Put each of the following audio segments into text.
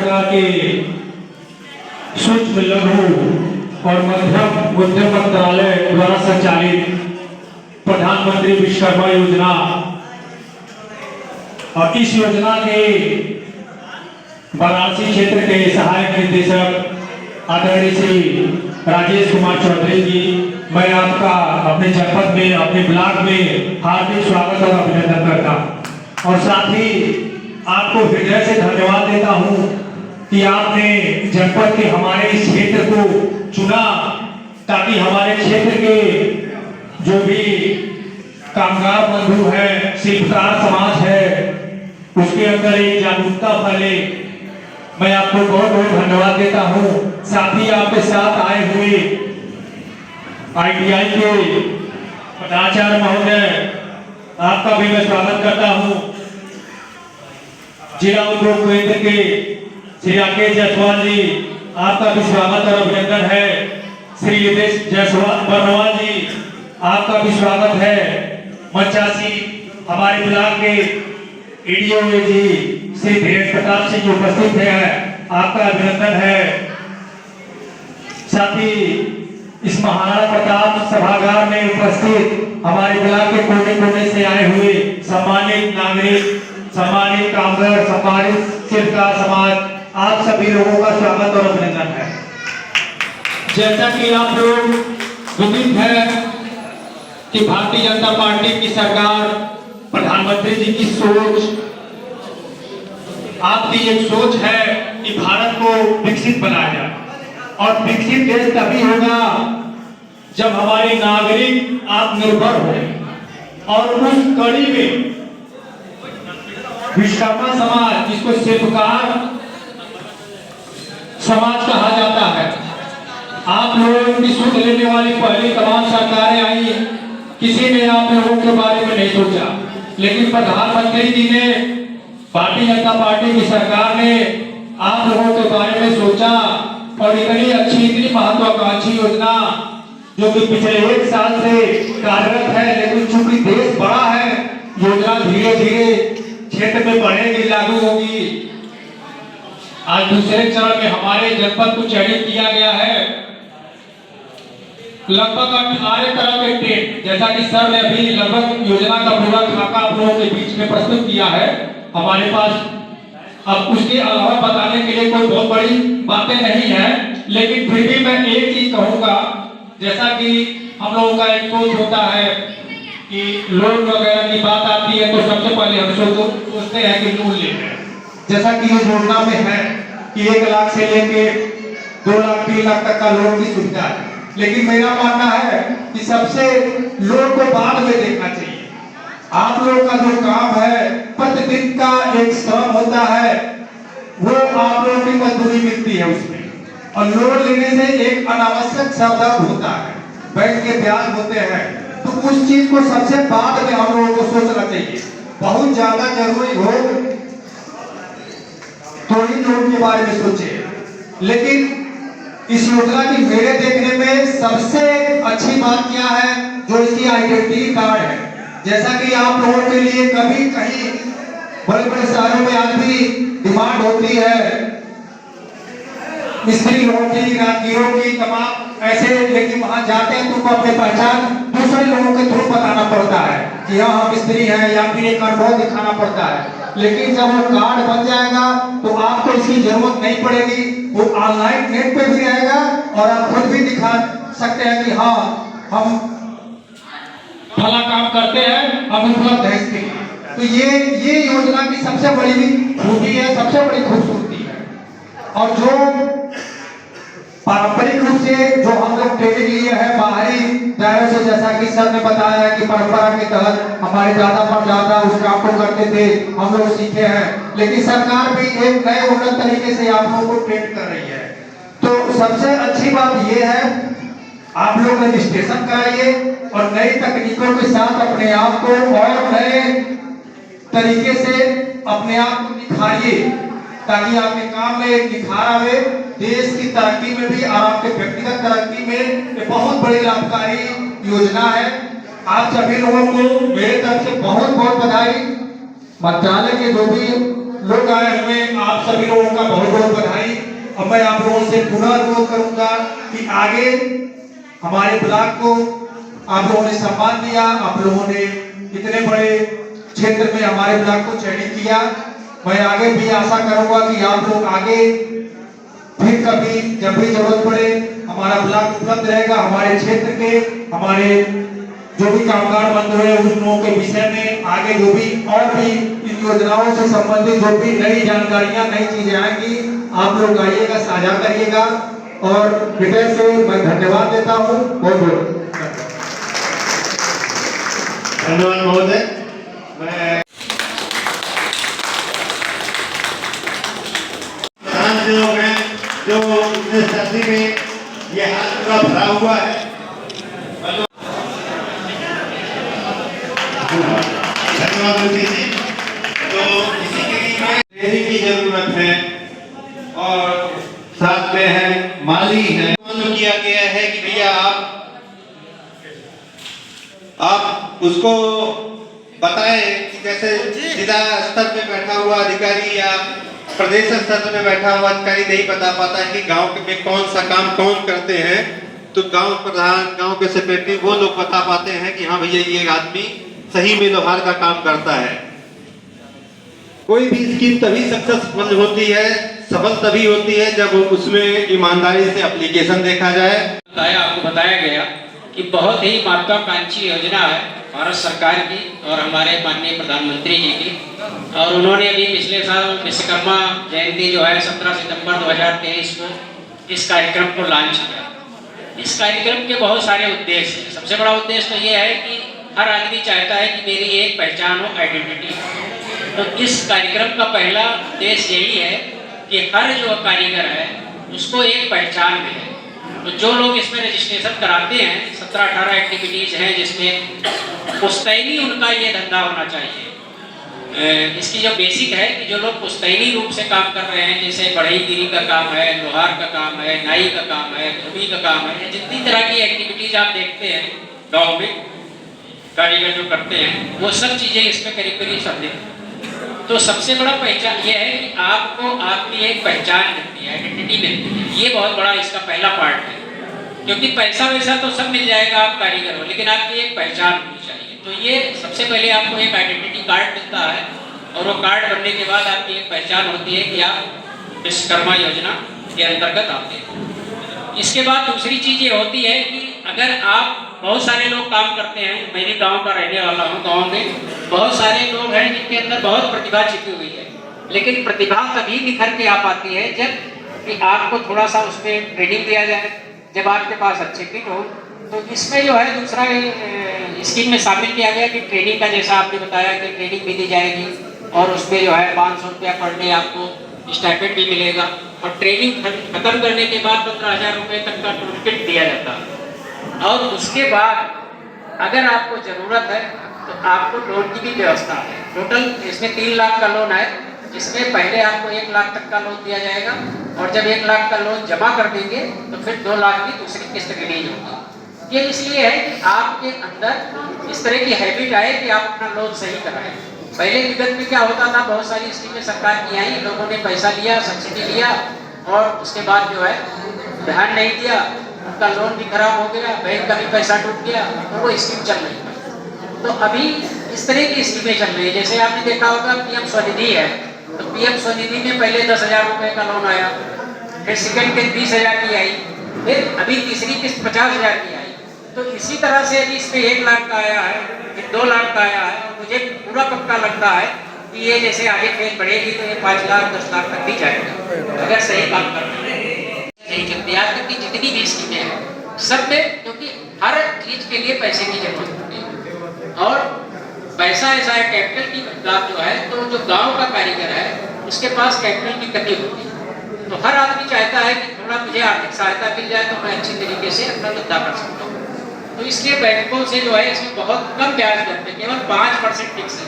सरकार के सूक्ष्म लघु और मध्यम उद्यम मंत्रालय द्वारा संचालित प्रधानमंत्री विश्वकर्मा योजना और इस योजना के वाराणसी क्षेत्र के सहायक निदेशक आदरणीय श्री राजेश कुमार चौधरी जी, मैं आपका अपने जनपद में अपने ब्लॉक में हार्दिक स्वागत और अभिनंदन करता हूं और साथ ही आपको हृदय से धन्यवाद देता हूं कि आपने जनपद के हमारे इस क्षेत्र को चुना ताकि हमारे क्षेत्र के जो भी कामगार बंधु है, शिल्पकार समाज है, उसके अंदर एक जागरूकता फैले। मैं आपको बहुत बहुत धन्यवाद देता हूं। साथ ही आपके साथ आए हुए ITI के प्राचार्य महोदय, आपका भी मैं स्वागत करता हूं। जिला उद्योग केंद्र के श्री राकेश जायसवाल जी, आपका भी स्वागत और अभिनंदन है। श्री योगेश जायसवाल बर्नवाल जी, आपका भी स्वागत है। मंचासी हमारे ब्लॉक के EDO जी श्री धीरेन्द्र प्रताप सिंह जी उपस्थित हैं, आपका अभिनंदन है। साथ ही इस महाराणा प्रताप सभागार में उपस्थित हमारे ब्लॉक के कोने कोने से आए हुए सम्मानित नागरिक, सम्मानित कामगार, सम्मानित शिल्पकार समाज, आप सभी लोगों का स्वागत और अभिनंदन है। जैसा कि आप लोग विदित है कि भारतीय जनता पार्टी की सरकार, प्रधानमंत्री जी की सोच, आपकी एक सोच है कि भारत को विकसित बनाया जाए और विकसित देश तभी होगा जब हमारे नागरिक आत्मनिर्भर हो। और उस कड़ी में विश्वकर्मा समाज, जिसको शिल्पकार समाज कहा जाता है, आप लोगों की सुध लेने वाली पहली तमाम सरकारें आई, किसी ने आप लोगों के बारे में नहीं सोचा, लेकिन प्रधानमंत्री जी ने, भारतीय जनता पार्टी की सरकार ने आप लोगों के बारे में सोचा और इतनी अच्छी, इतनी महत्वाकांक्षी योजना जो कि पिछले 1 साल से कार्यरत है, लेकिन चूंकि देश बड़ा है, योजना धीरे धीरे क्षेत्र में बढ़ेगी, लागू होगी। आज दूसरे चरण में हमारे जनपद को चयनित किया गया है। लगभग 18 तरह के टेंट, जैसा कि सर ने अभी लगभग योजना का पूरा खाका आप लोगों के बीच में प्रस्तुत किया है हमारे पास। अब उसके अलावा बताने के लिए कोई बहुत बड़ी बातें नहीं है, लेकिन फिर भी मैं एक चीज कहूंगा, जैसा कि हम लोगों का एक सोच होता है कि लोन वगैरह की बात आती है तो सबसे पहले हम सोचते हैं कि लोन लेते हैं, जैसा कि ये योजना में है कि 1 लाख से लेके 2 लाख 3 लाख तक का लोन की सुविधा है। लेकिन मेरा मानना है कि सबसे लोन को बाद में देखना चाहिए। आप लोगों का जो काम है, प्रतिदिन का एक श्रम होता है, वो आप लोगों की मजदूरी मिलती है उसमें, और लोन लेने से एक अनावश्यक सौदागर होता है, बैंक के ब्याज होते हैं, तो उस चीज को सबसे बाद में हम लोगों को सोचना चाहिए। बहुत ज्यादा जरूरी हो तो ही लोन के बारे में सोचे। लेकिन इस योजना की मेरे देखने में सबसे अच्छी बात क्या है, जो इसकी आइडेंटिटी कार्ड है। जैसा कि आप लोगों के लिए कभी कहीं बड़े बड़े शहरों में आज भी डिमांड होती है मिस्त्री लोगों की, राहगीरों की, तमाम ऐसे, लेकिन वहां जाते हैं तुमको अपने पहचान दूसरे लोगों के थ्रू बताना पड़ता है कि हाँ हम मिस्त्री हैं, या फिर एक अनुभव दिखाना पड़ता है। लेकिन जब वो कार्ड बन जाएगा तो आपको इसकी जरूरत नहीं पड़ेगी, वो ऑनलाइन नेट पे भी रहेगा और आप खुद भी दिखा सकते हैं कि हाँ हम भला काम करते हैं, हम उपलब्ध है इसके लिए। तो ये योजना की सबसे बड़ी खूबी है, सबसे बड़ी खूबसूरती है। और जो पारंपरिक रूप से जो हम लोग ट्रेनिंग लिए हैं बाहरी दायरे से, जैसा कि सर ने बताया कि परंपरा के तहत हमारे दादा परदादा उस काम को करते थे, हम लोग सीखे हैं, लेकिन सरकार भी एक नए उन्नत तरीके से आप लोगों को ट्रेन कर रही है। तो सबसे अच्छी बात यह है, आप लोग रजिस्ट्रेशन कराइए और नई तकनीकों के साथ अपने आप को और नए तरीके से अपने आप को निखारिए, ताकि आपके काम में एक निखार आवे, देश की तरक्की में भी और आपके व्यक्तिगत तरक्की में बहुत बड़ी लाभकारी योजना है। आप सभी लोगों को मेरे तरफ से बहुत बहुत बधाई। मंत्रालय के जो भी लोग आए हुए, आप सभी लोगों का बहुत बहुत बधाई। अब मैं आप लोगों से पुनः अनुरोध करूंगा कि आगे हमारे ब्लॉक को आप लोगों ने सम्मान दिया, आप लोगों ने इतने बड़े क्षेत्र में हमारे ब्लॉक को चयनित किया। मैं आगे भी आशा करूंगा कि आप लोग आगे फिर कभी जब भी जरूरत पड़े हमारा ब्लॉक उपलब्ध रहेगा। हमारे क्षेत्र के हमारे जो भी कामगार बंधु है उन लोगों के विषय में आगे जो भी और भी इन योजनाओं से संबंधित जो भी नई जानकारियां नई चीजें आएंगी आप लोग आइएगा, साझा करिएगा। और हृदय से मैं धन्यवाद देता हूँ। बहुत बहुत धन्यवाद महोदय। मैं जो है जो इस सर्दी में ये हाथ पूरा भरा हुआ है, धन्यवाद मोदी जी। तो इसी के लिए देने की जरूरत है और साथ में है माली है। किया गया है कि भैया आप उसको बताएं कि कैसे जिला स्तर पे बैठा हुआ अधिकारी या प्रदेश स्तर पे बैठा हुआ अधिकारी नहीं बता पाता है कि गांव में कौन सा काम कौन करते हैं, तो गांव प्रधान गांव के सेक्रेटरी वो लोग बता पाते हैं कि हाँ भैया ये आदमी सही में लोहार का काम करता है। कोई भी स्कीम तभी सक्सेसफुल होती है, सफल तभी होती है जब उसमें ईमानदारी से एप्लीकेशन देखा जाए। आपको बताया गया कि बहुत ही महत्वाकांक्षी योजना है भारत सरकार की और हमारे माननीय प्रधानमंत्री जी की। और उन्होंने अभी पिछले साल विश्वकर्मा जयंती जो है 17 सितंबर 2023 को इस कार्यक्रम को लॉन्च किया। इस कार्यक्रम के बहुत सारे उद्देश्य हैं। सबसे बड़ा उद्देश्य तो ये है कि हर आदमी चाहता है कि मेरी एक पहचान हो, आइडेंटिटी। तो इस कार्यक्रम का पहला उद्देश्य यही है कि हर जो कारीगर है उसको एक पहचान मिले। तो जो लोग इसमें रजिस्ट्रेशन कराते हैं 17-18 एक्टिविटीज हैं जिसमें पुश्तैनी उनका ये धंधा होना चाहिए। इसकी जो बेसिक है कि जो लोग पुश्तैनी रूप से काम कर रहे हैं, जैसे बढ़ईगिरी का काम है, लोहार का काम है, नाई का काम है, धोबी का काम है, जितनी तरह की एक्टिविटीज आप देखते हैं गाँव में कारीगर जो करते हैं वो सब चीज़ें इसमें करीब करीब सम्मिलित हैं। तो सबसे बड़ा पहचान ये है कि आपको आपकी एक पहचान मिलती है, आइडेंटिटी मिलती है। ये बहुत बड़ा इसका पहला पार्ट है, क्योंकि पैसा वैसा तो सब मिल जाएगा, आप कारीगर हो, लेकिन आपकी एक पहचान होनी चाहिए। तो ये सबसे पहले आपको एक आइडेंटिटी कार्ड मिलता है और वो कार्ड बनने के बाद आपकी एक पहचान होती है कि आप विश्वकर्मा योजना के अंतर्गत आते हैं। इसके बाद दूसरी चीज़ ये होती है कि अगर आप बहुत सारे लोग काम करते हैं, मैं भी गाँव का रहने वाला हूँ, गाँव में बहुत सारे लोग हैं जिनके अंदर बहुत प्रतिभा छिपी हुई है, लेकिन प्रतिभा तभी निखर के आ पाती है जब कि आपको थोड़ा सा उसमें ट्रेनिंग दिया जाए, जब आपके पास अच्छे किट हो। तो इसमें जो है दूसरा स्कीम में शामिल किया गया कि ट्रेनिंग का, जैसा आपने बताया कि ट्रेनिंग भी दी जाएगी और उसमें जो है 500 रुपया पर डे आपको स्टाइपेंड भी मिलेगा और ट्रेनिंग खत्म करने के बाद 15,000 रुपये तक का टूल किट दिया जाता है। और उसके बाद अगर आपको ज़रूरत है तो आपको लोन की भी व्यवस्था है। टोटल इसमें 3 लाख का लोन है, जिसमें पहले आपको 1 लाख तक का लोन दिया जाएगा और जब 1 लाख का लोन जमा कर देंगे तो फिर 2 लाख की दूसरी किस्त रिलीज होगी। ये इसलिए है कि आपके अंदर इस तरह की हैबिट आए कि आप अपना लोन सही कराएं। पहले विगत में क्या होता था, बहुत सारी स्कीमें सरकार की आई, लोगों ने पैसा लिया, सब्सिडी लिया और उसके बाद जो है ध्यान नहीं दिया, उनका लोन भी खराब हो गया, बैंक का भी पैसा डूब गया, तो वो स्कीम चल रही है। तो अभी इस तरह की स्कीमें चल रही है। जैसे आपने देखा होगा पीएम स्वनिधि है, तो पीएम स्वनिधि में पहले 10,000 रुपये का लोन आया, फिर सेकंड किस्त 20,000 की आई, फिर अभी तीसरी किस्त 50,000 की आई। तो इसी तरह से अभी इसमें 1 लाख का आया है, फिर 2 लाख का आया है और मुझे पूरा पक्का लगता है कि ये जैसे आगे फेज बढ़ेगी तो ये 5 लाख 10 लाख तक भी जाएगा अगर सही काम कर रहे हैं। आज तक की जितनी भी स्कीमें हैं सब में, क्योंकि हर चीज के लिए पैसे की जरूरत होती है और पैसा ऐसा है, कैपिटल की बात जो है, तो जो गांव का कारीगर है उसके पास कैपिटल की कमी होती है। तो हर आदमी चाहता है कि थोड़ा मुझे आर्थिक सहायता मिल जाए तो मैं अच्छी तरीके से अपना धंधा कर सकता हूँ। तो इसलिए बैंकों से जो है इसमें बहुत कम ब्याज दर पे, केवल 5% फिक्स है,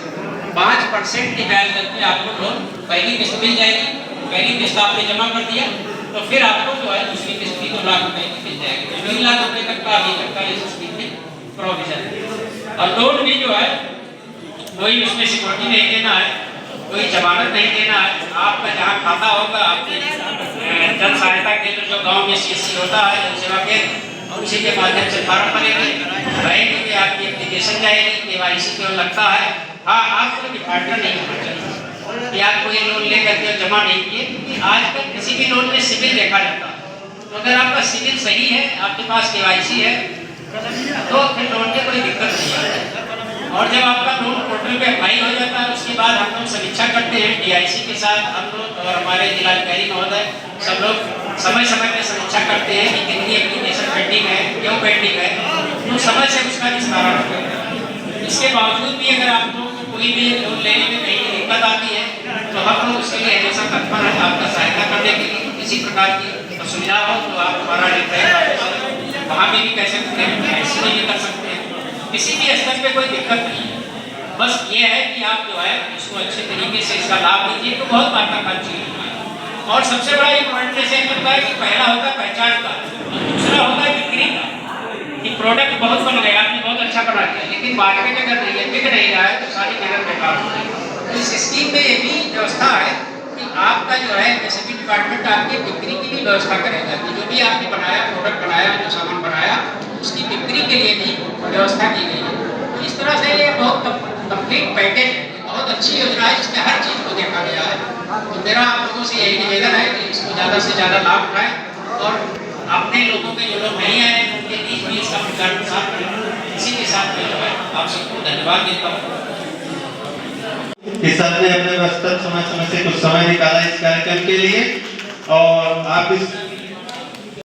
5% की ब्याज दर पे आपको लोन पहली किस्त मिल जाएगी। पहली किस्त आपने जमा कर दिया तो फिर आपको जो है दूसरी किस्त 2 लाख रुपए की मिल जाएगी। 2 लाख रुपए तक का अभी तक का इस स्कीम में प्रोविजन है। और लोन भी जो है कोई उसमें सिक्योरिटी नहीं देना है, कोई जमानत नहीं देना है, आपका जहाँ खाता होगा आपके जन सहायता केंद्र जो गांव में CSC होता है, जन सेवा केंद्र, और उसी के माध्यम से फार्म भरेंगे कि आपकी एप्लीकेशन जाएगी, KYC केवल लगता है। हाँ, आपको डिफाल्टर नहीं होना चाहिए कि आप कोई लोन लेकर के जमा नहीं किए, क्योंकि आजकल किसी भी लोन में सिविल देखा जाता है। तो अगर आपका सिविल सही है, आपके पास KYC है, तो फिर लोन की कोई दिक्कत नहीं है। और जब आपका लोन पोर्टल पे अप्लाई हो जाता है, उसके बाद हम लोग समीक्षा करते हैं DIC के साथ, हम लोग और हमारे जिलाधिकारी महोदय सब लोग समय समय पर समीक्षा करते हैं कि कितनी एप्लीकेशन पेंडिंग है, क्यों पेंडिंग है, तो समय से उसका निस्तारण करते हैं। इसके बावजूद भी अगर आप लोगों को कोई भी लोन लेने में कहीं दिक्कत आती है, तो हम लोग उसके लिए हमेशा तत्पर हैं आपका सहायता करने के लिए। किसी प्रकार की असुविधा हो तो आप हमारा निर्णय वहाँ भी कह सकते हैं, ऐसे में भी कर सकते हैं, किसी भी स्तर पे कोई दिक्कत नहीं है। बस ये है कि आप जो है इसको अच्छे तरीके से इसका लाभ लीजिए, तो बहुत महत्वाकांक्षी है। और सबसे बड़ा एक पॉइंट जैसे होता है कि पहला होता है पहचान का, दूसरा होता है बिक्री का, कि प्रोडक्ट बहुत बन गया, आपने बहुत अच्छा बना दिया, लेकिन मार्केट अगर नहीं है, बिक नहीं रहा है, तो सारी मेहनत बेकार हो गई। तो इस स्कीम में ये भी व्यवस्था है कि आपका जो है SSB डिपार्टमेंट आपकी बिक्री की भी व्यवस्था करेगा कि जो भी आपने बनाया, प्रोडक्ट बनाया, जो सामान बनाया, उसकी बिक्री के लिए भी व्यवस्था की गई है। तो इस तरह से ये बहुत कंप्लीट पैकेज है, बहुत अच्छी योजना है, इसमें हर चीज़ को देखा गया है। तो मेरा आप लोगों से यही निवेदन है कि इसको ज़्यादा से ज़्यादा लाभ उठाएं और अपने लोगों के जो लोग नहीं आए उनके बीच भी इसका प्रचार प्रसार करें। इसी के साथ में जो है आप सबको धन्यवाद देता हूँ। इस आपने अपने व्यस्तम समय से कुछ समय निकाला इस कार्यक्रम के लिए, और आप इस